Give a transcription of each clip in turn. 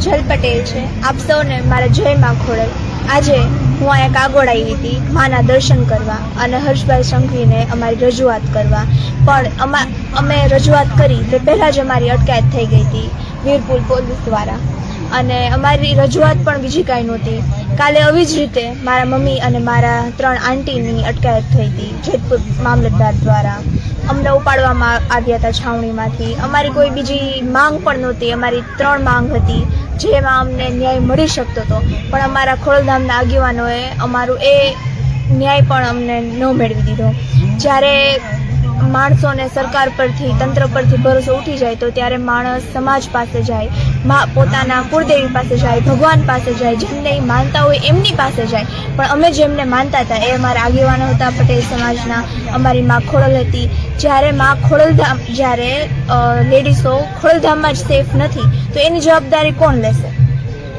કાજલ પટેલ છે। આપ સૌને મારા જય માં ખોડલ। આજે હું અહીંયા કાગોળ આવી હતી માના દર્શન કરવા અને હર્ષભાઈ સંઘવીને અમારી રજૂઆત કરવા, પણ અમે રજૂઆત કરી તે પહેલાં જ અમારી અટકાયત થઈ ગઈ હતી વીરપુર પોલીસ દ્વારા, અને અમારી રજૂઆત પણ બીજી કાંઈ નહોતી। કાલે આવી જ રીતે મારા મમ્મી અને મારા 3 આંટીની અટકાયત થઈ હતી જેતપુર મામલતદાર દ્વારા। અમને ઉપાડવામાં આવ્યા હતા છાવણીમાંથી। અમારી કોઈ બીજી માંગ પણ નહોતી, અમારી 3 માંગ હતી જેમાં અમને ન્યાય મળી શકતો હતો, પણ અમારા ખોડલધામના આગેવાનોએ અમારું એ ન્યાય પણ અમને ન મેળવી દીધો। જ્યારે માણસોને સરકાર પરથી, તંત્ર પરથી ભરોસો ઉઠી જાય તો ત્યારે માણસ સમાજ પાસે જાય, પોતાના કુળદેવી પાસે જાય, ભગવાન પાસે જાય, જેમને માનતા હોય એમની પાસે જાય। પણ અમે જેમને માનતા હતા એ અમારા આગેવાનો હતા પટેલ સમાજના, અમારી માં ખોડલ હતી। જ્યારે માં ખોડલધામ, જ્યારે લેડીઝો ખોડલધામમાં જ સેફ નથી તો એની જવાબદારી કોણ લેશે?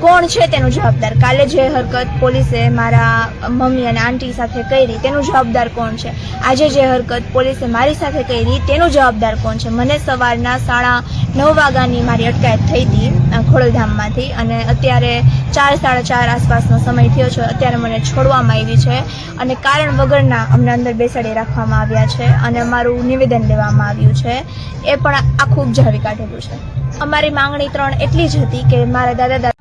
કોણ છે તેનું જવાબદાર? કાલે જે હરકત પોલીસે મારા મમ્મી અને આંટી સાથે કરી તેનું જવાબદાર કોણ છે? આજે જે હરકત પોલીસે મારી સાથે કરી તેનું જવાબદાર કોણ છે? મને સવારના 9:30 વાગ્યાની મારી અટકાયત થઈ હતી ખોડલધામમાંથી, અને અત્યારે 4-4:30 આસપાસનો સમય થયો છે। અત્યારે મને છોડવામાં આવી છે અને કારણ વગરના અમને અંદર બેસાડી રાખવામાં આવ્યા છે અને અમારું નિવેદન લેવામાં આવ્યું છે, એ પણ આખું ઉપજાવી કાઢેલું છે। અમારી માંગણી 3 એટલી જ હતી કે મારા દાદા